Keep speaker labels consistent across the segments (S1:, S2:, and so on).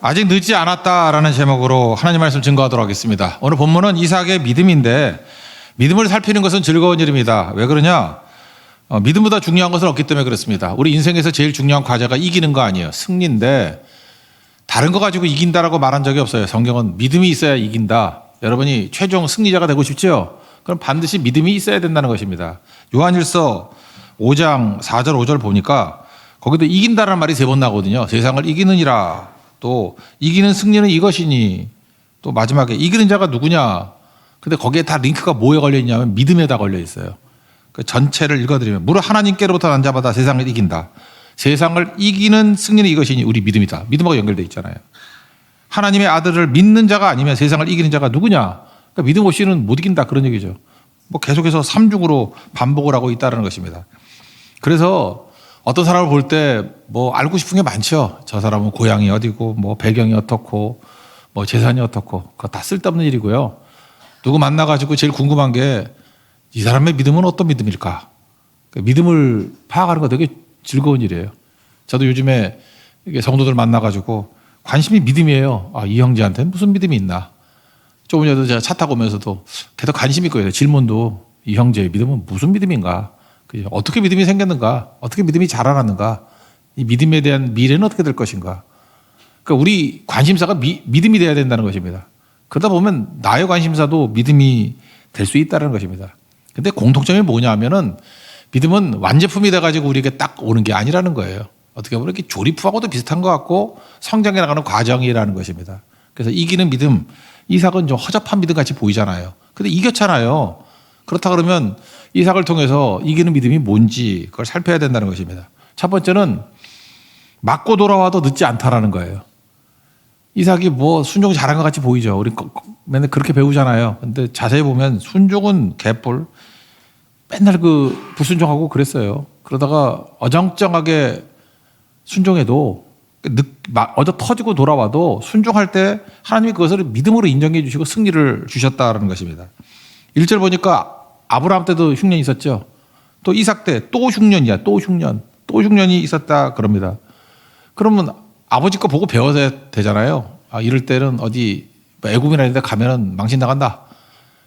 S1: 아직 늦지 않았다라는 제목으로 하나님 말씀 증거하도록 하겠습니다. 오늘 본문은 이삭의 믿음인데 믿음을 살피는 것은 즐거운 일입니다. 왜 그러냐? 믿음보다 중요한 것은 없기 때문에 그렇습니다. 우리 인생에서 제일 중요한 과제가 이기는 거 아니에요. 승리인데 다른 거 가지고 이긴다라고 말한 적이 없어요. 성경은 믿음이 있어야 이긴다. 여러분이 최종 승리자가 되고 싶죠? 그럼 반드시 믿음이 있어야 된다는 것입니다. 요한일서 5장 4절 5절 보니까 거기도 이긴다라는 말이 3번 나거든요. 세상을 이기느니라. 또 이기는 승리는 이것이니. 또 마지막에 이기는 자가 누구냐. 근데 거기에 다 링크가 뭐에 걸려 있냐면 믿음에다 걸려 있어요. 그 전체를 읽어드리면 무릇 하나님께로부터 난 자마다 세상을 이긴다. 세상을 이기는 승리는 이것이니 우리 믿음이다. 믿음하고 연결되어 있잖아요. 하나님의 아들을 믿는 자가 아니면 세상을 이기는 자가 누구냐. 그러니까 믿음 없이는 못 이긴다 그런 얘기죠. 뭐 계속해서 3중으로 반복을 하고 있다는 것입니다. 그래서 어떤 사람을 볼 때 뭐 알고 싶은 게 많죠. 저 사람은 고향이 어디고 뭐 배경이 어떻고 뭐 재산이 어떻고 그거 다 쓸데없는 일이고요. 누구 만나가지고 제일 궁금한 게 이 사람의 믿음은 어떤 믿음일까? 믿음을 파악하는 거 되게 즐거운 일이에요. 저도 요즘에 성도들 만나가지고 관심이 믿음이에요. 아, 이 형제한테는 무슨 믿음이 있나? 조금 전에도 제가 차 타고 오면서도 계속 관심이 있고요. 질문도 이 형제의 믿음은 무슨 믿음인가? 어떻게 믿음이 생겼는가? 어떻게 믿음이 자라났는가? 이 믿음에 대한 미래는 어떻게 될 것인가? 그러니까 우리 관심사가 믿음이 돼야 된다는 것입니다. 그러다 보면 나의 관심사도 믿음이 될 수 있다는 것입니다. 근데 공통점이 뭐냐 하면은 믿음은 완제품이 돼가지고 우리에게 딱 오는 게 아니라는 거예요. 어떻게 보면 이렇게 조립부하고도 비슷한 것 같고 성장해 나가는 과정이라는 것입니다. 그래서 이기는 믿음, 이삭은 좀 허접한 믿음 같이 보이잖아요. 근데 이겼잖아요. 그렇다 그러면 이삭을 통해서 이기는 믿음이 뭔지 그걸 살펴야 된다는 것입니다. 첫 번째는 맞고 돌아와도 늦지 않다라는 거예요. 이삭이 뭐 순종 잘한 것 같이 보이죠. 우리 맨날 그렇게 배우잖아요. 근데 자세히 보면 순종은 개뿔. 맨날 불순종하고 그랬어요. 그러다가 어정쩡하게 순종해도 어저 터지고 돌아와도 순종할 때 하나님이 그것을 믿음으로 인정해 주시고 승리를 주셨다는 것입니다. 1절 보니까 아브라함 때도 흉년이 있었죠. 또 이삭 때 또 흉년이야. 또 흉년이 있었다 그럽니다. 그러면 아버지 거 보고 배워야 되잖아요. 아, 이럴 때는 어디 애굽이나 이런 데 가면은 망신 나간다.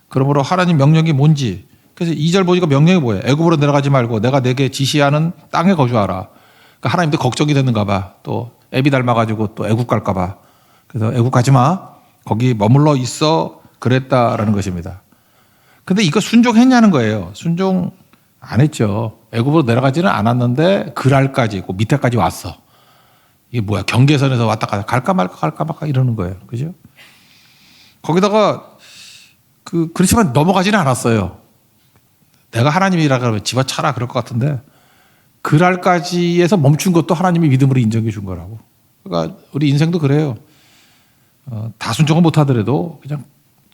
S1: 그러므로 하나님 명령이 뭔지. 그래서 2절 보니까 명령이 뭐예요? 애굽으로 내려가지 말고 내가 내게 지시하는 땅에 거주하라. 그러니까 하나님도 걱정이 되는가 봐. 또 애비 닮아가지고 또 애굽 갈까 봐. 그래서 애굽 가지 마. 거기 머물러 있어. 그랬다라는 것입니다. 근데 이거 순종했냐는 거예요. 순종 안 했죠. 애굽으로 내려가지는 않았는데 그랄까지 그 밑에까지 왔어. 이게 뭐야? 경계선에서 왔다 갔다 갈까 말까 이러는 거예요. 그죠? 거기다가 그렇지만 넘어가지는 않았어요. 내가 하나님이라 그러면 집어쳐라 그럴 것 같은데 그랄까지에서 멈춘 것도 하나님이 믿음으로 인정해 준 거라고. 그러니까 우리 인생도 그래요. 다 순종을 못 하더라도 그냥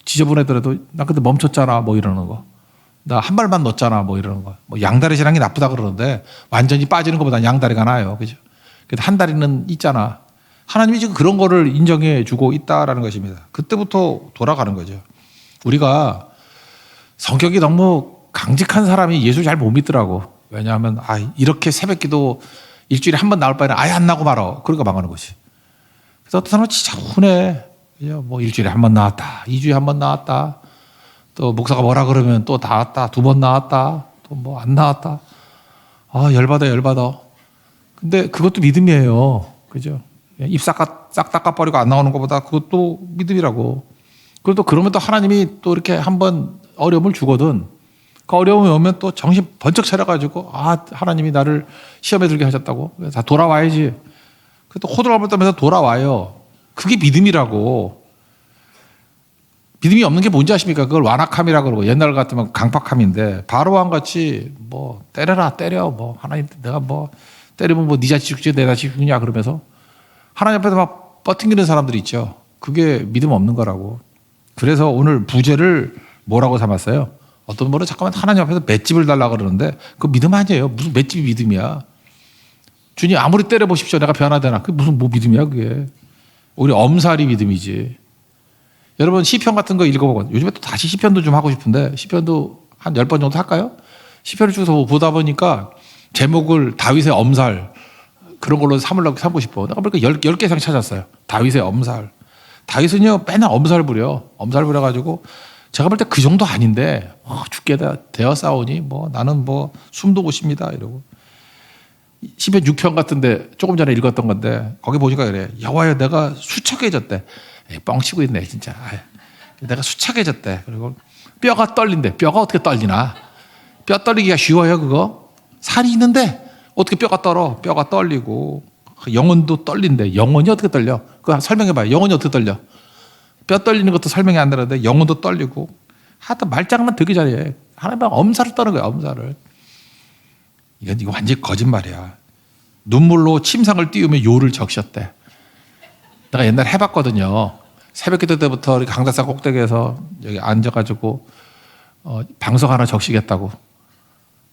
S1: 지저분하더라도 나 근데 멈췄잖아 뭐 이러는 거. 나 한 발만 넣었잖아 뭐 이러는 거. 뭐 양다리 신앙이 나쁘다 그러는데 완전히 빠지는 것보다 양다리가 나아요. 그죠? 그래도 한 다리는 있잖아. 하나님이 지금 그런 거를 인정해 주고 있다라는 것입니다. 그때부터 돌아가는 거죠. 우리가 성격이 너무 강직한 사람이 예수 잘 못 믿더라고. 왜냐하면 이렇게 새벽기도 일주일에 한 번 나올 바에는 아예 안 나고 말아. 그러니까 망하는 것이. 그래서 어떤 사람은 진짜 훈해. 뭐 일주일에 한 번 나왔다. 2주에 한 번 나왔다. 또 목사가 뭐라 그러면 또 나왔다. 2번 나왔다. 또 뭐 안 나왔다. 열받아. 근데 그것도 믿음이에요. 그죠? 입 싹 닦아버리고 안 나오는 것보다 그것도 믿음이라고. 그래도 그러면 또 하나님이 또 이렇게 한번 어려움을 주거든. 그 어려움이 오면 또 정신 번쩍 차려가지고 하나님이 나를 시험에 들게 하셨다고. 다 돌아와야지. 그래도 호들갑을 떨면서 돌아와요. 그게 믿음이라고. 믿음이 없는 게 뭔지 아십니까? 그걸 완악함이라고 그러고 옛날 같으면 강팍함인데 바로왕 같이 뭐 때려 뭐 하나님 내가 뭐 때리면 뭐 네 자식 죽지 내 자식 죽냐 그러면서 하나님 앞에서 막 뻗팅기는 사람들이 있죠. 그게 믿음 없는 거라고. 그래서 오늘 부제를 뭐라고 삼았어요? 어떤 분은 잠깐만 하나님 앞에서 맷집을 달라고 그러는데 그거 믿음 아니에요. 무슨 맷집이 믿음이야. 주님 아무리 때려보십시오. 내가 변화되나. 그게 무슨 뭐 믿음이야 그게. 우리 엄살이 믿음이지. 여러분 시편 같은 거 읽어보고 요즘에 또 다시 시편도 좀 하고 싶은데 시편도 한 10번 정도 할까요? 시편을 쭉 보다 보니까 제목을 다윗의 엄살 그런 걸로 삼고 싶어. 내가 보니까 10개 이상 찾았어요. 다윗의 엄살. 다윗은요 맨날 엄살 부려. 엄살 부려가지고 제가 볼 때 그 정도 아닌데 죽게 되어 싸우니 뭐 나는 뭐 숨도 못 쉽니다 이러고. 시편 6편 같은데 조금 전에 읽었던 건데 거기 보니까 그래. 여호와여 내가 수척해졌대. 뻥치고 있네 진짜. 내가 수척해졌대. 그리고 뼈가 떨린대. 뼈가 어떻게 떨리나. 뼈 떨리기가 쉬워요 그거. 살이 있는데 어떻게 뼈가 떨어. 뼈가 떨리고 영혼도 떨린대. 영혼이 어떻게 떨려. 그거 설명해봐요. 영혼이 어떻게 떨려. 뼈 떨리는 것도 설명이 안 되는데 영혼도 떨리고 하여튼 말장난 되게 잘해. 하나님 엄살을 떠는 거야. 엄살을. 이거 완전히 거짓말이야. 눈물로 침상을 띄우며 요를 적셨대. 내가 옛날에 해봤거든요. 새벽기도 때부터 강다산 꼭대기에서 여기 앉아가지고 방석 하나 적시겠다고.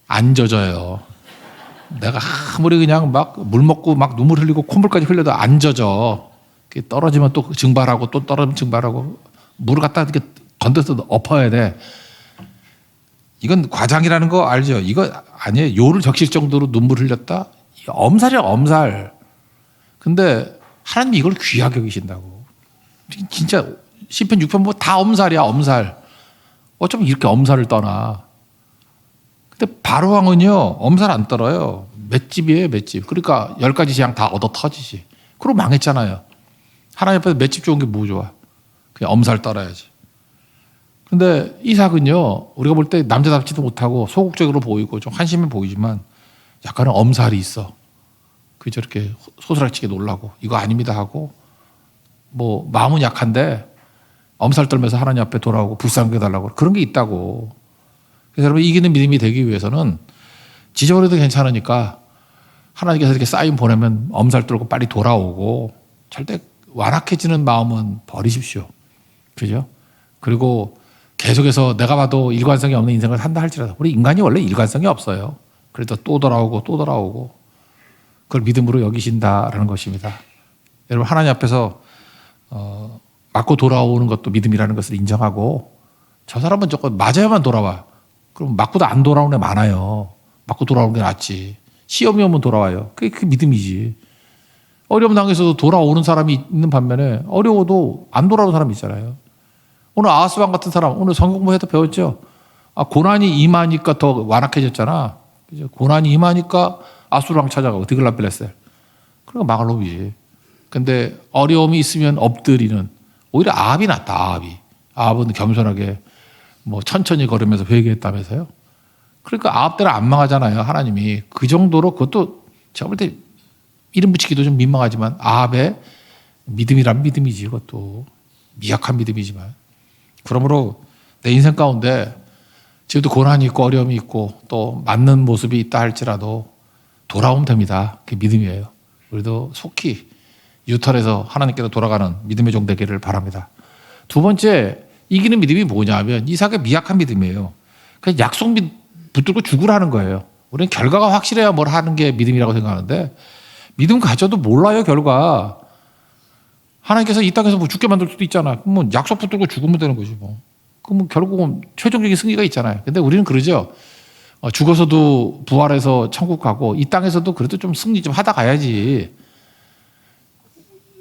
S1: 안 젖어요. 내가 아무리 그냥 막 물 먹고 막 눈물 흘리고 콧물까지 흘려도 안 젖어. 떨어지면 또 증발하고 또 떨어지면 증발하고 물을 갖다 이렇게 건져서 엎어야 돼. 이건 과장이라는 거 알죠? 이거 아니에요. 요를 적실 정도로 눈물 흘렸다? 엄살이야 엄살. 근데 하나님이 이걸 귀하게 여기신다고. 진짜 시편 6편 보면 다 엄살이야 엄살. 어쩌면 이렇게 엄살을 떠나. 근데 바로왕은요 엄살 안 떨어요. 맷집이에요 맷집. 그러니까 10가지 재앙 다 얻어 터지지. 그럼 망했잖아요. 하나님 앞에서 맷집 좋은 게 뭐 좋아. 그냥 엄살 떨어야지. 근데 이삭은요 우리가 볼 때 남자답지도 못하고 소극적으로 보이고 좀 한심해 보이지만 약간은 엄살이 있어. 그 저렇게 소스라치게 놀라고 이거 아닙니다 하고 뭐 마음은 약한데 엄살 떨면서 하나님 앞에 돌아오고 불쌍하게 해달라고 그런 게 있다고. 그래서 여러분 이기는 믿음이 되기 위해서는 지저분해도 괜찮으니까 하나님께서 이렇게 사인 보내면 엄살 떨고 빨리 돌아오고 절대 완악해지는 마음은 버리십시오. 그죠? 그리고 계속해서 내가 봐도 일관성이 없는 인생을 산다 할지라도 우리 인간이 원래 일관성이 없어요. 그래도 또 돌아오고 또 돌아오고 그걸 믿음으로 여기신다라는 것입니다. 여러분 하나님 앞에서 맞고 돌아오는 것도 믿음이라는 것을 인정하고 저 사람은 조금 맞아야만 돌아와. 그럼 맞고도 안 돌아오는 애 많아요. 맞고 돌아오는 게 낫지. 시험이 오면 돌아와요. 그게 믿음이지. 어려움 당해서도 돌아오는 사람이 있는 반면에 어려워도 안 돌아오는 사람이 있잖아요. 오늘 아하스왕 같은 사람 오늘 성경 공부해도 배웠죠. 고난이 임하니까 더 완악해졌잖아. 고난이 임하니까 아수르왕 찾아가고 드글라벨레셀. 그러니까 망할 놈이지. 근데 어려움이 있으면 엎드리는 오히려 아합이 낫다. 아합은 겸손하게 뭐 천천히 걸으면서 회개했다면서요. 그러니까 아합대로 안 망하잖아요. 하나님이 그 정도로 그것도 제가 볼 때 이름 붙이기도 좀 민망하지만 아합의 믿음이란 믿음이지. 그것도 미약한 믿음이지만 그러므로 내 인생 가운데 지금도 고난이 있고 어려움이 있고 또 맞는 모습이 있다 할지라도 돌아오면 됩니다. 그게 믿음이에요. 우리도 속히 유턴해서 하나님께로 돌아가는 믿음의 종 되기를 바랍니다. 두 번째 이기는 믿음이 뭐냐면 이삭의 미약한 믿음이에요. 그냥 약속 붙들고 죽으라는 거예요. 우리는 결과가 확실해야 뭘 하는 게 믿음이라고 생각하는데 믿음 가져도 몰라요 결과. 하나님께서 이 땅에서 뭐 죽게 만들 수도 있잖아. 그럼 뭐 약속 붙들고 죽으면 되는 거지 뭐. 그럼 결국은 최종적인 승리가 있잖아요. 근데 우리는 그러죠. 죽어서도 부활해서 천국 가고 이 땅에서도 그래도 좀 승리 좀 하다 가야지.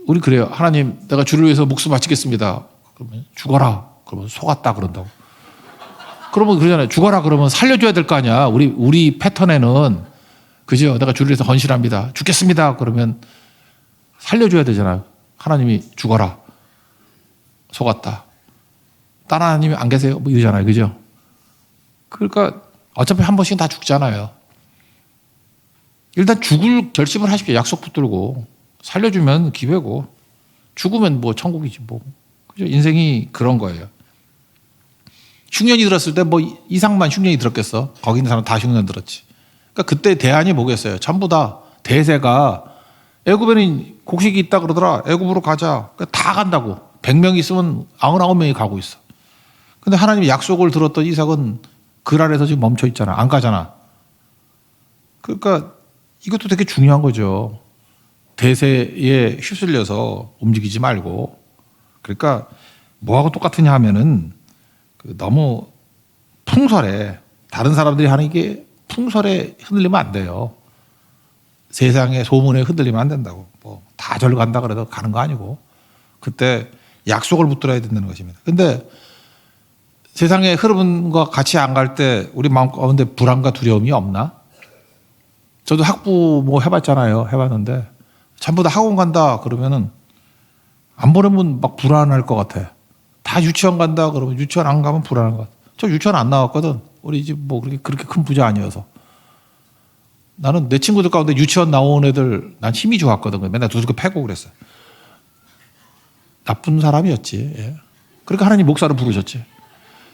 S1: 우리 그래요. 하나님 내가 주를 위해서 목숨 바치겠습니다. 그러면 죽어라. 그러면 속았다 그런다고. 그러면 그러잖아요. 죽어라 그러면 살려줘야 될 거 아니야. 우리 패턴에는 그죠. 내가 주를 위해서 헌신합니다. 죽겠습니다. 그러면 살려줘야 되잖아요. 하나님이 죽어라. 속았다. 다른 하나님이 안 계세요. 뭐 이러잖아요. 그죠? 그러니까 어차피 한 번씩 다 죽잖아요. 일단 죽을 결심을 하십시오. 약속 붙들고. 살려주면 기회고. 죽으면 뭐 천국이지 뭐. 그죠? 인생이 그런 거예요. 흉년이 들었을 때 뭐 이상만 흉년이 들었겠어. 거기 있는 사람 다 흉년 들었지. 그러니까 그때 대안이 뭐겠어요. 전부 다 대세가 애굽에는 곡식이 있다 그러더라. 애굽으로 가자. 그러니까 다 간다고. 100명이 있으면 99명이 가고 있어. 근데 하나님이 약속을 들었던 이삭은 그 아래서 지금 멈춰 있잖아. 안 가잖아. 그러니까 이것도 되게 중요한 거죠. 대세에 휩쓸려서 움직이지 말고. 그러니까 뭐하고 똑같으냐 하면은 너무 풍설에 다른 사람들이 하는 게 풍설에 흔들리면 안 돼요. 세상의 소문에 흔들리면 안 된다고. 뭐 다 절로 간다 그래도 가는 거 아니고 그때 약속을 붙들어야 된다는 것입니다. 근데 세상의 흐름과 같이 안 갈 때 우리 마음 가운데 불안과 두려움이 없나? 저도 학부 뭐 해봤잖아요. 해봤는데 전부 다 학원 간다 그러면은 안 보내면 막 불안할 것 같아. 다 유치원 간다 그러면 유치원 안 가면 불안한 것 같아. 저 유치원 안 나왔거든. 우리 집 뭐 그렇게 큰 부자 아니어서. 나는 내 친구들 가운데 유치원 나온 애들 난 힘이 좋았거든. 맨날 두들겨 패고 그랬어. 나쁜 사람이었지. 예. 그러니까 하나님 목사를 부르셨지.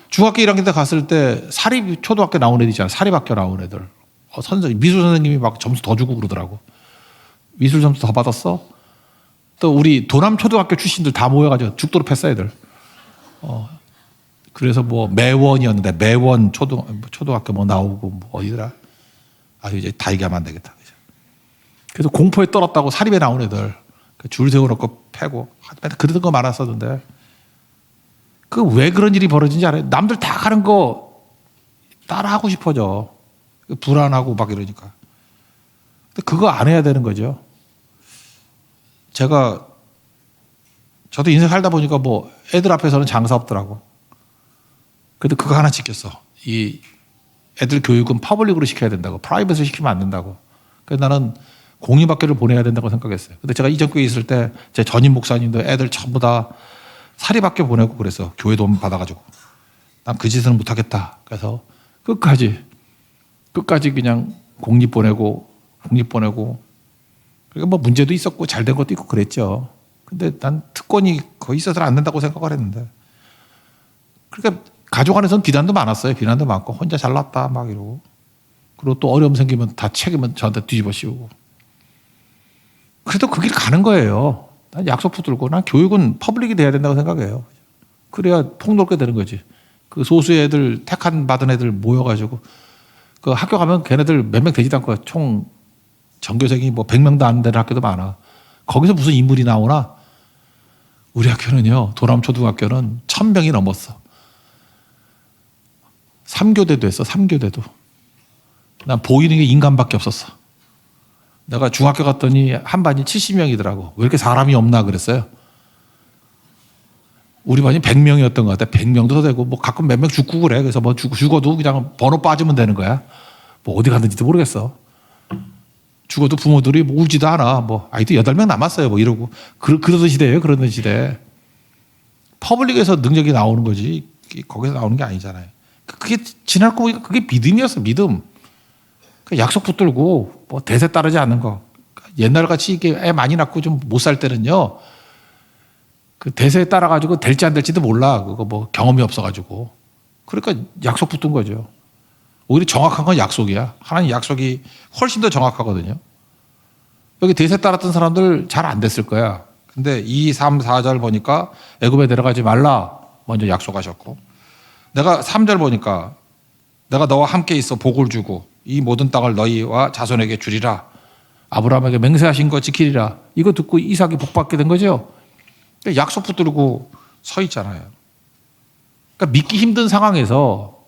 S1: 중학교 1학년 때 갔을 때 사립 초등학교 나온 애들 있잖아. 사립학교 나온 애들. 미술 선생님이 막 점수 더 주고 그러더라고. 미술 점수 더 받았어? 또 우리 도남 초등학교 출신들 다 모여가지고 죽도록 패어 애들. 그래서 뭐 매원이었는데 매원 초등학교 뭐 나오고 뭐 어디더라? 이제 다 얘기하면 안 되겠다. 그래서 공포에 떨었다고 사립에 나온 애들 줄 세워놓고 패고 맨날 그러던 거 많았었는데 그 왜 그런 일이 벌어진지 알아요? 남들 다 가는 거 따라하고 싶어져. 불안하고 막 이러니까. 근데 그거 안 해야 되는 거죠. 저도 인생 살다 보니까 뭐 애들 앞에서는 장사 없더라고. 그래도 그거 하나 지켰어. 이 애들 교육은 퍼블릭으로 시켜야 된다고. 프라이빗으로 시키면 안 된다고. 그래서 나는 공립학교를 보내야 된다고 생각했어요. 근데 제가 이전 교회 있을 때 제 전임 목사님도 애들 전부 다 사립학교 보내고 그래서 교회 도움 받아가지고 난 그 짓은 못하겠다. 그래서 끝까지 그냥 공립 보내고 그러니까 뭐 문제도 있었고 잘 된 것도 있고 그랬죠. 근데 난 특권이 거의 있어서는 안 된다고 생각을 했는데 그러니까 가족 안에서는 비난도 많았어요. 비난도 많고 혼자 잘났다 막 이러고 그리고 또 어려움 생기면 다 책임은 저한테 뒤집어 씌우고 그래도 그 길 가는 거예요. 난 약속 붙들고 난 교육은 퍼블릭이 돼야 된다고 생각해요. 그래야 폭넓게 되는 거지. 그 소수의 애들 택한 받은 애들 모여가지고 그 학교 가면 걔네들 몇 명 되지도 않고 총 전교생이 뭐 100명도 안 되는 학교도 많아. 거기서 무슨 인물이 나오나? 우리 학교는요. 도남초등학교는 1000명이 넘었어. 3교대도 했어. 3교대도. 난 보이는 게 인간밖에 없었어. 내가 중학교 갔더니 한 반이 70명이더라고. 왜 이렇게 사람이 없나 그랬어요. 우리 반이 100명이었던 것 같아. 100명도 더 되고 뭐 가끔 몇 명 죽고 그래. 그래서 뭐 죽어도 그냥 번호 빠지면 되는 거야. 뭐 어디 갔는지도 모르겠어. 죽어도 부모들이 뭐 울지도 않아. 뭐 아이도 8명 남았어요. 뭐 이러고 그러던 시대예요. 그러던 시대. 퍼블릭에서 능력이 나오는 거지. 거기서 나오는 게 아니잖아요. 그게 지나고 보니까 그게 믿음이었어. 믿음. 그 약속 붙들고 뭐 대세 따르지 않는 거. 옛날 같이 이게 애 많이 낳고 좀 못 살 때는요. 그 대세에 따라가지고 될지 안 될지도 몰라. 그거 뭐 경험이 없어가지고. 그러니까 약속 붙든 거죠. 오히려 정확한 건 약속이야. 하나님 약속이 훨씬 더 정확하거든요. 여기 대세 따랐던 사람들 잘 안 됐을 거야. 근데 2, 3, 4절 보니까 애굽에 내려가지 말라 먼저 약속하셨고 내가 3절 보니까 내가 너와 함께 있어 복을 주고 이 모든 땅을 너희와 자손에게 주리라. 아브라함에게 맹세하신 거 지키리라. 이거 듣고 이삭이 복받게 된 거죠. 약속 붙들고 서 있잖아요. 그러니까 믿기 힘든 상황에서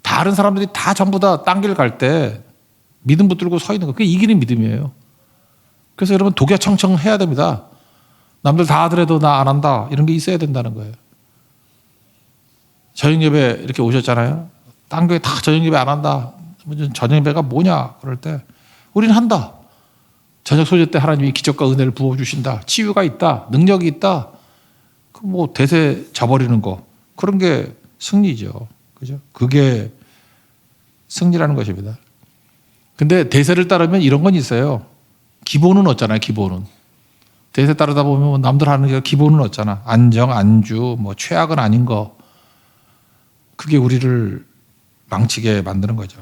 S1: 다른 사람들이 다 전부 다 딴 길 갈 때 믿음 붙들고 서 있는 거. 그게 이기는 믿음이에요. 그래서 여러분 독야청청 해야 됩니다. 남들 다 하더라도 나 안 한다. 이런 게 있어야 된다는 거예요. 저녁예배 이렇게 오셨잖아요. 딴 교회 다 저녁예배 안 한다. 저녁예배가 뭐냐 그럴 때 우리는 한다. 저녁 소재 때 하나님이 기적과 은혜를 부어주신다. 치유가 있다. 능력이 있다. 그 뭐 대세 저버리는 거. 그런 게 승리죠. 그죠? 그게 승리라는 것입니다. 근데 대세를 따르면 이런 건 있어요. 기본은 없잖아요. 기본은. 대세 따르다 보면 남들 하는 게 기본은 없잖아. 안정, 안주, 뭐 최악은 아닌 거. 그게 우리를 망치게 만드는 거죠.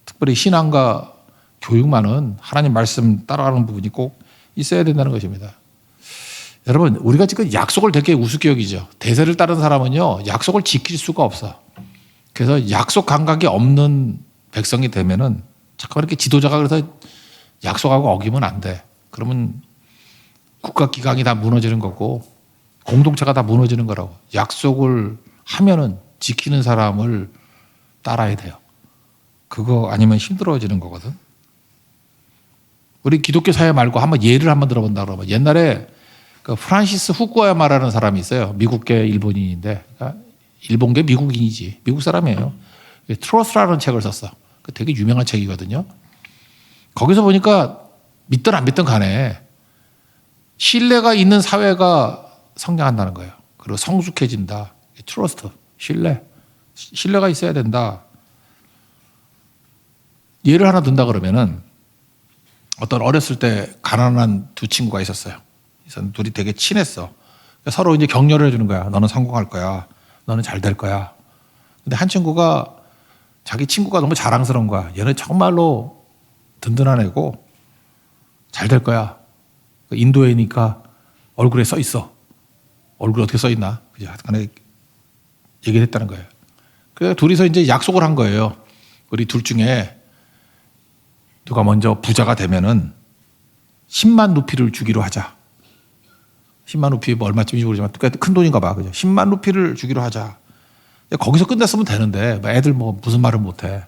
S1: 특별히 신앙과 교육만은 하나님 말씀 따라가는 부분이 꼭 있어야 된다는 것입니다. 여러분 우리가 지금 약속을 되게 우습게 여기죠. 대세를 따른 사람은요 약속을 지킬 수가 없어. 그래서 약속 감각이 없는 백성이 되면은 잠깐 이렇게 지도자가 그래서 약속하고 어기면 안 돼. 그러면 국가기강이 다 무너지는 거고 공동체가 다 무너지는 거라고. 약속을 하면은 지키는 사람을 따라야 돼요. 그거 아니면 힘들어지는 거거든. 우리 기독교 사회 말고 한번 예를 한번 들어본다 그러면 옛날에 그 프란시스 후쿠야마라는 사람이 있어요. 미국계 일본인인데, 그러니까 일본계 미국인이지. 미국 사람이에요. 트러스트라는 책을 썼어. 되게 유명한 책이거든요. 거기서 보니까 믿든 안 믿든 간에 신뢰가 있는 사회가 성장한다는 거예요. 그리고 성숙해진다. 트러스트, 신뢰가 있어야 된다. 예를 하나 든다 그러면은 어떤 어렸을 때 가난한 두 친구가 있었어요. 그래서 둘이 되게 친했어. 서로 이제 격려를 해주는 거야. 너는 성공할 거야. 너는 잘 될 거야. 근데 한 친구가 자기 친구가 너무 자랑스러운 거야. 얘는 정말로 든든한 애고 잘 될 거야. 인도애니까 얼굴에 써 있어. 얼굴에 어떻게 써 있나? 그죠? 하여튼간에 얘기를 했다는 거예요. 그래서 둘이서 이제 약속을 한 거예요. 우리 둘 중에 누가 먼저 부자가 되면은 10만 루피를 주기로 하자. 10만 루피 뭐 얼마쯤인지 모르지만 큰 돈인가 봐. 그죠? 10만 루피를 주기로 하자. 거기서 끝냈으면 되는데 애들 뭐 무슨 말을 못 해.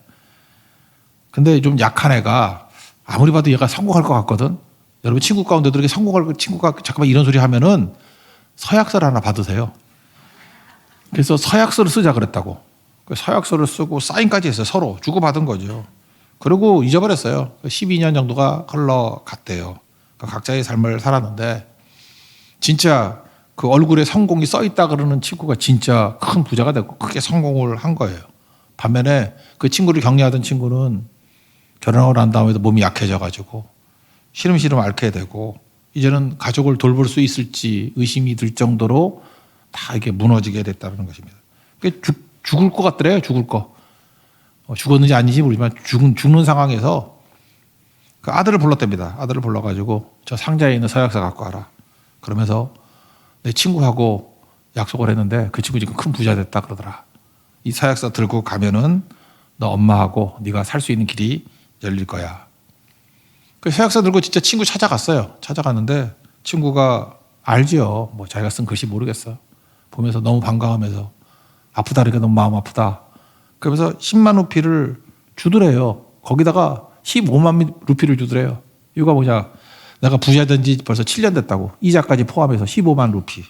S1: 근데 좀 약한 애가 아무리 봐도 얘가 성공할 것 같거든. 여러분 친구 가운데도 이렇게 성공할 친구가 잠깐만 이런 소리 하면은 서약서를 하나 받으세요. 그래서 서약서를 쓰자 그랬다고. 서약서를 쓰고 사인까지 했어요. 서로 주고받은 거죠. 그리고 잊어버렸어요. 12년 정도가 흘러갔대요. 각자의 삶을 살았는데 진짜 그 얼굴에 성공이 써있다 그러는 친구가 진짜 큰 부자가 됐고 크게 성공을 한 거예요. 반면에 그 친구를 격려하던 친구는 결혼하고 난 다음에도 몸이 약해져가지고 시름시름 앓게 되고 이제는 가족을 돌볼 수 있을지 의심이 들 정도로 다 이게 무너지게 됐다는 것입니다. 죽을 것 같더래요. 죽을 거. 죽었는지 아닌지 모르지만 죽는 상황에서 그 아들을 불렀답니다. 아들을 불러가지고 저 상자에 있는 서약서 갖고 와라. 그러면서 내 친구하고 약속을 했는데 그 친구 지금 큰 부자 됐다 그러더라. 이 서약서 들고 가면은 너 엄마하고 네가 살 수 있는 길이 열릴 거야. 그 서약서 들고 진짜 친구 찾아갔어요. 찾아갔는데 친구가 알지요. 뭐 자기가 쓴 글씨 모르겠어. 보면서 너무 반가워하면서 아프다 그러니까 너무 마음 아프다. 그러면서 10만 루피를 주더래요. 거기다가 15만 루피를 주더래요. 이유가 뭐냐. 내가 부자 된 지 벌써 7년 됐다고. 이자까지 포함해서 15만 루피.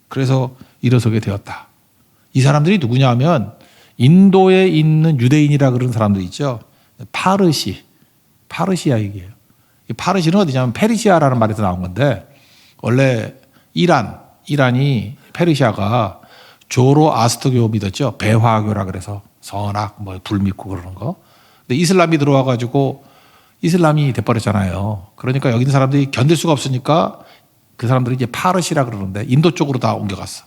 S1: 그래서 일어서게 되었다. 이 사람들이 누구냐 하면 인도에 있는 유대인이라 그러는 사람들 있죠. 파르시아 얘기예요. 이 파르시는 어디냐면 페르시아라는 말에서 나온 건데 원래 이란이 페르시아가 조로아스터교 믿었죠. 배화교라 그래서 선악 뭐 불 믿고 그러는 거. 근데 이슬람이 들어와 가지고 이슬람이 돼버렸잖아요. 그러니까 여기 있는 사람들이 견딜 수가 없으니까 그 사람들이 이제 파르시라 그러는데 인도 쪽으로 다 옮겨갔어.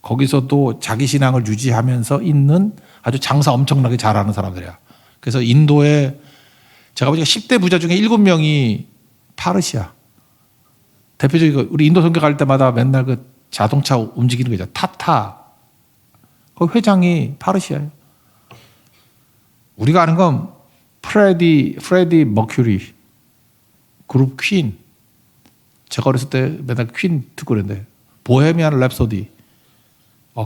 S1: 거기서도 자기 신앙을 유지하면서 있는 아주 장사 엄청나게 잘하는 사람들이야. 그래서 인도에 제가 보니까 10대 부자 중에 7명이 파르시아. 대표적인 우리 인도 선교 갈 때마다 맨날 그 자동차 움직이는 거 있잖아. 타타. 그 회장이 파르시아예요. 우리가 아는 건 프레디 머큐리 그룹 퀸. 제가 어렸을 때 맨날 퀸 듣고 그랬는데 보헤미안 랩소디.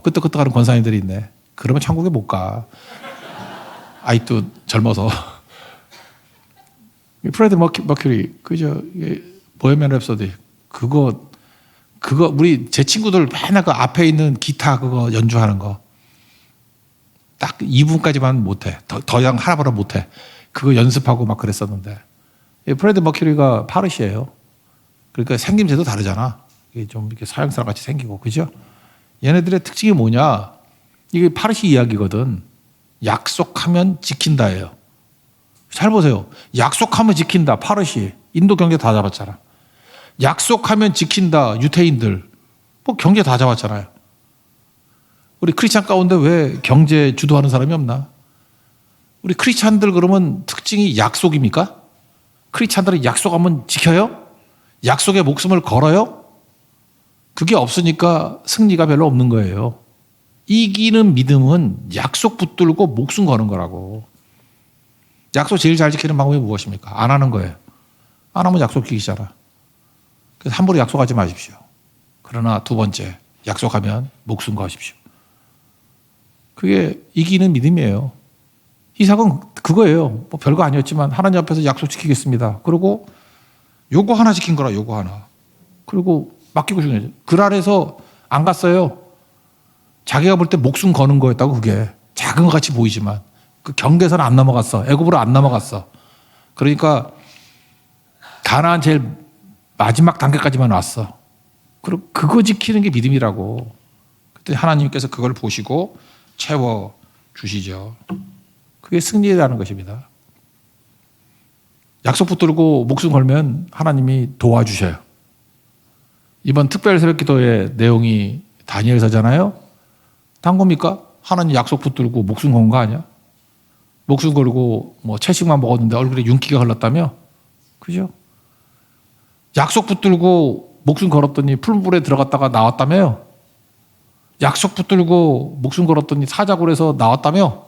S1: 끄떡끄떡하는 권사님들이 있네. 그러면 천국에 못 가. 아직도 젊어서. 프레디 머큐리 그죠? 보헤미안 랩소디 그거 우리 제 친구들 맨날 그 앞에 있는 기타 그거 연주하는 거 딱 2분까지만 못해. 더 이상 하나보다 못해. 그거 연습하고 막 그랬었는데 프레디 머큐리가 파르시예요. 그러니까 생김새도 다르잖아. 이게 좀 이렇게 서양 사람 같이 생기고 그죠? 얘네들의 특징이 뭐냐? 이게 파르시 이야기거든. 약속하면 지킨다예요. 잘 보세요. 약속하면 지킨다. 파르시. 인도 경제 다 잡았잖아. 약속하면 지킨다. 유태인들. 뭐 경제 다 잡았잖아요. 우리 크리스찬 가운데 왜 경제 주도하는 사람이 없나? 우리 크리스찬들 그러면 특징이 약속입니까? 크리스찬들은 약속하면 지켜요? 약속에 목숨을 걸어요? 그게 없으니까 승리가 별로 없는 거예요. 이기는 믿음은 약속 붙들고 목숨 거는 거라고. 약속 제일 잘 지키는 방법이 무엇입니까? 안 하는 거예요. 안 하면 약속 지키잖아. 그래서 함부로 약속하지 마십시오. 그러나 두 번째, 약속하면 목숨 거십시오. 그게 이기는 믿음이에요. 이삭은 그거예요. 뭐 별거 아니었지만 하나님 앞에서 약속 지키겠습니다. 그리고 요거 하나 지킨 거라, 요거 하나. 그리고 맡기고 중요하죠. 그 아래서 안 갔어요. 자기가 볼 때 목숨 거는 거였다고. 그게 작은 것 같이 보이지만 그 경계선 안 넘어갔어. 애굽으로 안 넘어갔어. 그러니까 가나안 제일 마지막 단계까지만 왔어. 그리고 그거 지키는 게 믿음이라고. 그때 하나님께서 그걸 보시고 채워 주시죠. 그게 승리라는 것입니다. 약속 붙들고 목숨 걸면 하나님이 도와주셔요. 이번 특별 새벽 기도의 내용이 다니엘서잖아요. 딴 겁니까? 하나님 약속 붙들고 목숨 건 거 아니야? 목숨 걸고 뭐 채식만 먹었는데 얼굴에 윤기가 흘렀다며? 그죠? 약속 붙들고 목숨 걸었더니 풀물에 들어갔다가 나왔다며요? 약속 붙들고 목숨 걸었더니 사자굴에서 나왔다며?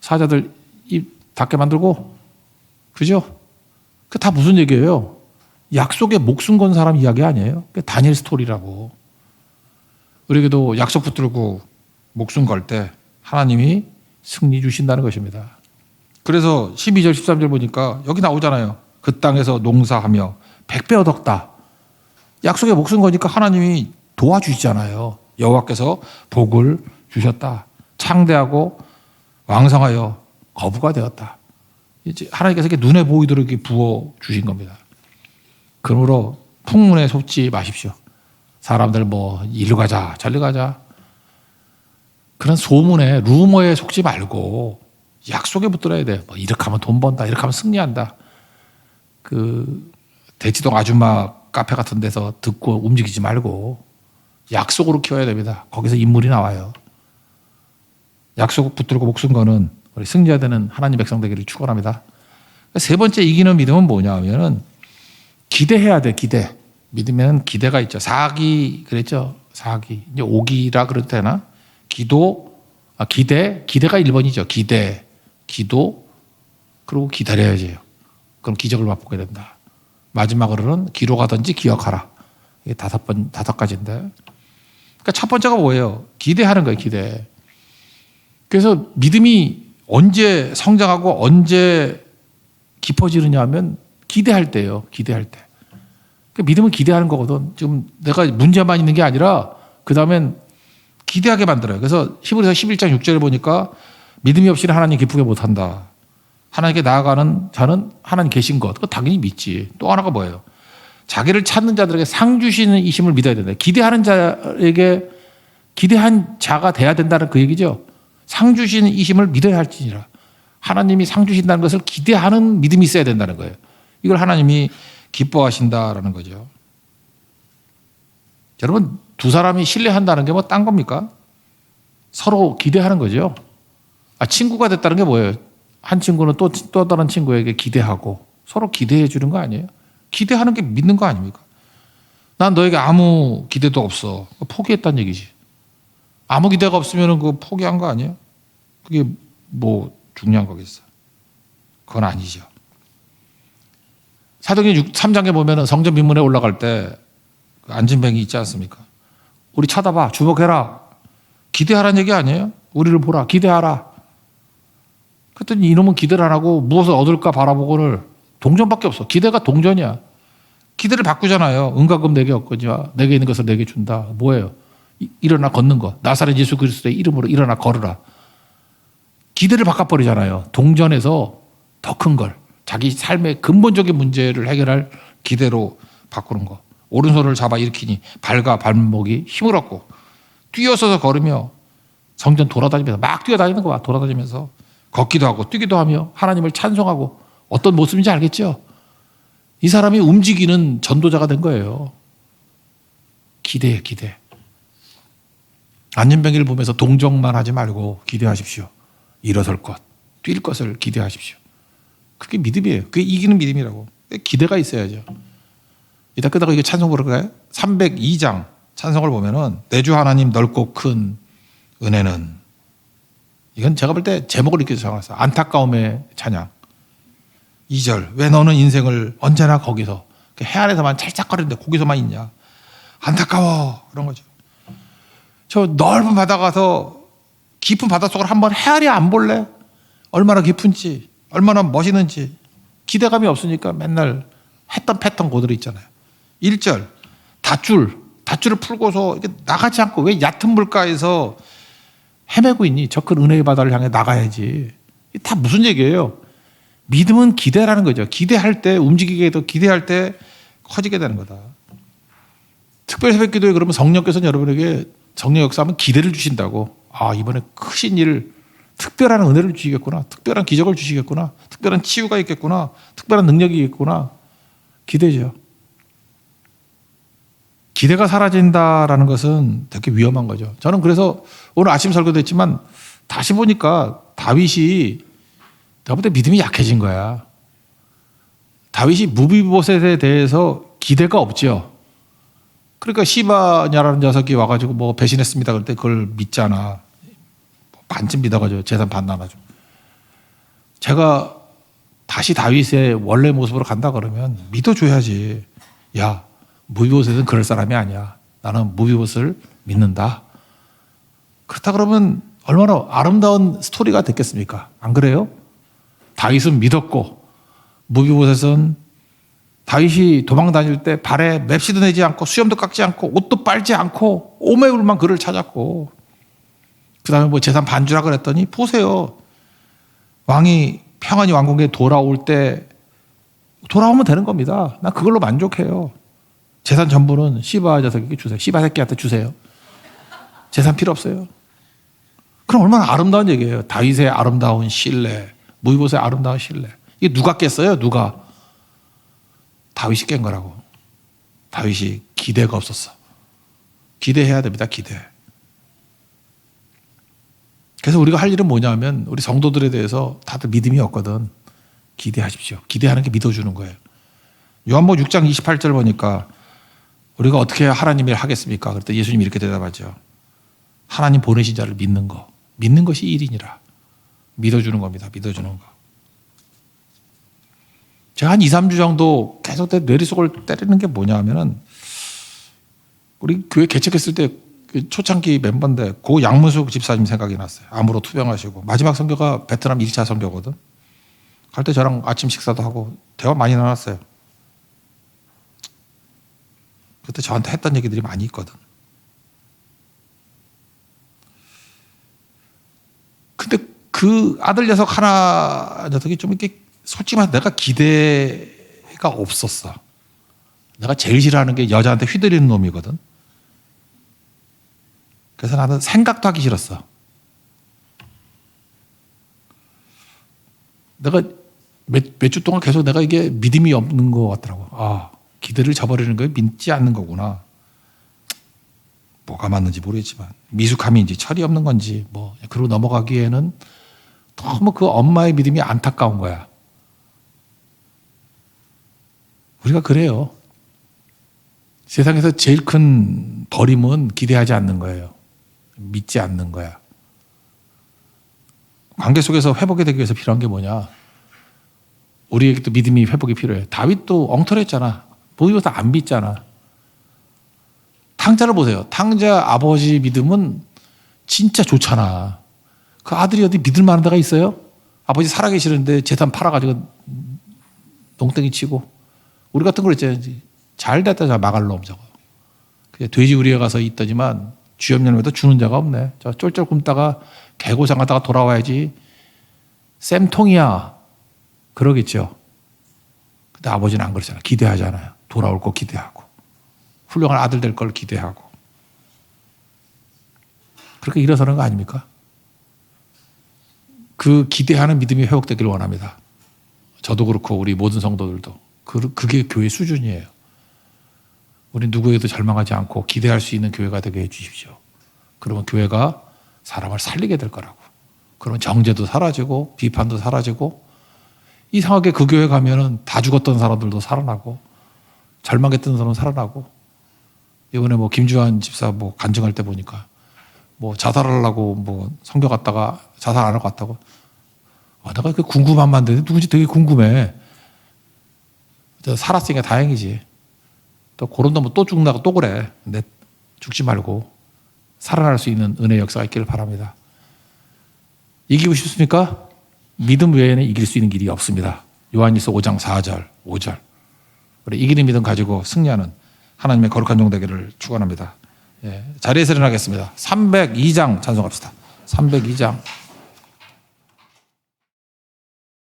S1: 사자들 입 닫게 만들고? 그죠? 그 다 무슨 얘기예요? 약속에 목숨 건 사람 이야기 아니에요? 그게 다니엘 스토리라고. 우리에게도 약속 붙들고 목숨 걸 때 하나님이 승리 주신다는 것입니다. 그래서 12절 13절 보니까 여기 나오잖아요. 그 땅에서 농사하며 100배 얻었다. 약속에 목숨 거니까 하나님이 도와주시잖아요. 여호와께서 복을 주셨다. 창대하고 왕성하여 거부가 되었다. 이제 하나님께서 이렇게 눈에 보이도록 이렇게 부어 주신 겁니다. 그러므로 풍문에 속지 마십시오. 사람들 뭐 이리로 가자 저리로 가자 그런 소문에 루머에 속지 말고 약속에 붙들어야 돼. 뭐 이렇게 하면 돈 번다, 이렇게 하면 승리한다. 그 대치동 아줌마 카페 같은 데서 듣고 움직이지 말고 약속으로 키워야 됩니다. 거기서 인물이 나와요. 약속 붙들고 목숨 거는 우리 승리해야 되는 하나님 백성 되기를 축원합니다. 세 번째 이기는 믿음은 뭐냐 하면은 기대해야 돼. 기대. 믿으면 기대가 있죠. 사기 그랬죠. 사기. 이제 오기라 그래도 되나? 기도, 기대가 1번이죠. 기도, 그리고 기다려야지. 그럼 기적을 맛보게 된다. 마지막으로는 기록하든지 기억하라. 이게 5가지인데. 그러니까 첫 번째가 뭐예요? 기대하는 거예요. 기대. 그래서 믿음이 언제 성장하고 언제 깊어지느냐 하면 기대할 때예요. 기대할 때. 그러니까 믿음은 기대하는 거거든. 지금 내가 문제만 있는 게 아니라 그 다음엔 기대하게 만들어요. 그래서 히브리서 11장 6절을 보니까 믿음이 없이는 하나님 기쁘게 못한다. 하나님께 나아가는 자는 하나님 계신 것. 그거 당연히 믿지. 또 하나가 뭐예요? 자기를 찾는 자들에게 상 주시는 이심을 믿어야 된다. 기대하는 자에게 기대한 자가 돼야 된다는 그 얘기죠. 상 주시는 이심을 믿어야 할지니라. 하나님이 상 주신다는 것을 기대하는 믿음이 있어야 된다는 거예요. 이걸 하나님이 기뻐하신다라는 거죠. 여러분, 두 사람이 신뢰한다는 게 뭐 딴 겁니까? 서로 기대하는 거죠. 친구가 됐다는 게 뭐예요? 한 친구는 또 다른 친구에게 기대하고 서로 기대해 주는 거 아니에요? 기대하는 게 믿는 거 아닙니까? 난 너에게 아무 기대도 없어. 포기했다는 얘기지. 아무 기대가 없으면 그거 포기한 거 아니에요? 그게 뭐 중요한 거겠어? 그건 아니죠. 사도행전 3장에 보면 성전 빈문에 올라갈 때 안진뱅이 있지 않습니까? 우리 쳐다봐, 주목해라. 기대하라는 얘기 아니에요? 우리를 보라, 기대하라. 그랬더니 이놈은 기대를 안 하고 무엇을 얻을까 바라보고를 동전밖에 없어. 기대가 동전이야. 기대를 바꾸잖아요. 은과금 내게 얻거니와 내게 있는 것을 내게 준다. 뭐예요? 일어나 걷는 것. 나사렛 예수 그리스도의 이름으로 일어나 걸으라. 기대를 바꿔버리잖아요. 동전에서 더 큰 걸. 자기 삶의 근본적인 문제를 해결할 기대로 바꾸는 거. 오른손을 잡아 일으키니 발과 발목이 힘을 얻고 뛰어서서 걸으며 성전 돌아다니면서 막 뛰어다니는 거야. 돌아다니면서 걷기도 하고 뛰기도 하며 하나님을 찬송하고 어떤 모습인지 알겠죠? 이 사람이 움직이는 전도자가 된 거예요. 기대해, 기대. 안진뱅이를 보면서 동정만 하지 말고 기대하십시오. 일어설 것, 뛸 것을 기대하십시오. 그게 믿음이에요. 그게 이기는 믿음이라고. 기대가 있어야죠. 이따 끝나고 이게 찬송 부를까요? 302장 찬송을 보면은 내 주 하나님 넓고 큰 은혜는, 이건 제가 볼 때 제목을 이렇게 정했어요. 안타까움의 찬양. 2절 왜 너는 인생을 언제나 거기서 해 아래서만 찰싹거리는데 거기서만 있냐. 안타까워. 그런 거죠. 저 넓은 바다 가서 깊은 바닷속을 한번 헤아려 안 볼래? 얼마나 깊은지, 얼마나 멋있는지. 기대감이 없으니까 맨날 했던 패턴 그대로 있잖아요. 1절 닷줄을 풀고서 이렇게 나가지 않고 왜 얕은 물가에서 헤매고 있니? 저 큰 은혜의 바다를 향해 나가야지. 이게 다 무슨 얘기예요? 믿음은 기대라는 거죠. 기대할 때 움직이게 더 기대할 때 커지게 되는 거다. 특별 새벽 기도에 그러면 성령께서는 여러분에게 성령 역사하면 기대를 주신다고. 아, 이번에 크신 일을 특별한 은혜를 주시겠구나. 특별한 기적을 주시겠구나. 특별한 치유가 있겠구나. 특별한 능력이 있겠구나. 기대죠. 기대가 사라진다라는 것은 되게 위험한 거죠. 저는 그래서 오늘 아침 설교도 했지만 다시 보니까 다윗이 내가 볼 때 믿음이 약해진 거야. 다윗이 무비보셋에 대해서 기대가 없죠. 그러니까 시바냐라는 녀석이 와가지고 뭐 배신했습니다. 그럴 때 그걸 믿잖아. 반쯤 믿어가지고 재산 반 나눠줘. 제가 다시 다윗의 원래 모습으로 간다 그러면 믿어줘야지. 야, 무비보셋은 그럴 사람이 아니야. 나는 무비보셋을 믿는다. 그렇다 그러면 얼마나 아름다운 스토리가 됐겠습니까? 안 그래요? 다윗은 믿었고 무비보셋은 다윗이 도망 다닐 때 발에 맵시도 내지 않고 수염도 깎지 않고 옷도 빨지 않고 오매울만 그를 찾았고 그 다음에 뭐 재산 반주라 그랬더니 보세요. 왕이 평안히 왕궁에 돌아올 때 돌아오면 되는 겁니다. 난 그걸로 만족해요. 재산 전부는 시바 녀석에게 주세요. 시바 새끼한테 주세요. 재산 필요 없어요. 그럼 얼마나 아름다운 얘기예요. 다윗의 아름다운 신뢰, 무비보셋의 아름다운 신뢰. 이게 누가 깼어요? 누가? 다윗이 깬 거라고. 다윗이 기대가 없었어. 기대해야 됩니다. 기대. 그래서 우리가 할 일은 뭐냐면 우리 성도들에 대해서 다들 믿음이 없거든. 기대하십시오. 기대하는 게 믿어주는 거예요. 요한복음 6장 28절 보니까 우리가 어떻게 하나님을 하겠습니까? 그랬더니 예수님이 이렇게 대답하죠. 하나님 보내신 자를 믿는 거. 믿는 것이 일이니라. 믿어주는 겁니다. 믿어주는 거. 제가 한 2, 3주 정도 계속 뇌리속을 때리는 게 뭐냐 하면은 우리 교회 개척했을 때 초창기 멤버인데 고 양문숙 집사님 생각이 났어요. 암으로 투병하시고 마지막 선교가 베트남 1차 선교거든. 갈 때 저랑 아침 식사도 하고 대화 많이 나눴어요. 그때 저한테 했던 얘기들이 많이 있거든. 근데 그 아들 녀석 하나 녀석이 좀 이렇게 솔직히 말해서 내가 기대가 없었어. 내가 제일 싫어하는 게 여자한테 휘둘리는 놈이거든. 그래서 나는 생각도 하기 싫었어. 내가 몇 주 동안 계속 내가 이게 믿음이 없는 것 같더라고. 아, 기대를 저버리는 거에 믿지 않는 거구나. 뭐가 맞는지 모르겠지만 미숙함인지 철이 없는 건지 뭐 그러고 넘어가기에는 너무 그 엄마의 믿음이 안타까운 거야. 우리가 그래요. 세상에서 제일 큰 버림은 기대하지 않는 거예요. 믿지 않는 거야. 관계 속에서 회복이 되기 위해서 필요한 게 뭐냐? 우리에게도 믿음이 회복이 필요해. 다윗도 엉터리했잖아. 보이면서 안 믿잖아. 탕자를 보세요. 탕자 아버지 믿음은 진짜 좋잖아. 그 아들이 어디 믿을 만한 데가 있어요? 아버지 살아계시는데 재산 팔아가지고 농땡이 치고. 우리 같은 걸 있잖아요. 잘 됐다 저 마갈 놈 저거. 돼지 우리에 가서 있더니만 주염년에도 주는 자가 없네. 저 쫄쫄 굶다가 개고생하다가 돌아와야지. 쌤통이야. 그러겠죠. 근데 아버지는 안 그러잖아. 기대하잖아요. 돌아올 거 기대하고. 훌륭한 아들 될 걸 기대하고. 그렇게 일어서는 거 아닙니까? 그 기대하는 믿음이 회복되기를 원합니다. 저도 그렇고 우리 모든 성도들도. 그게 교회 수준이에요. 우리 누구에도 절망하지 않고 기대할 수 있는 교회가 되게 해주십시오. 그러면 교회가 사람을 살리게 될 거라고. 그러면 정죄도 사라지고 비판도 사라지고 이상하게 그 교회 가면은 다 죽었던 사람들도 살아나고 절망했던 사람은 살아나고 이번에 뭐 김주환 집사 뭐 간증할 때 보니까 뭐 자살하려고 뭐 선교 갔다가 자살 안 하고 갔다고 내가 그 궁금한 만데 누군지 되게 궁금해. 살았으니까 다행이지. 또 그런 놈은 또 죽는다고 또 그래. 근데 죽지 말고 살아날 수 있는 은혜의 역사가 있기를 바랍니다. 이기고 싶습니까? 믿음 외에는 이길 수 있는 길이 없습니다. 요한일서 5장 4절 5절. 우리 이기는 믿음 가지고 승리하는 하나님의 거룩한 종 되기를 축원합니다. 예, 자리에서 일어나겠습니다. 302장 찬송합시다. 302장.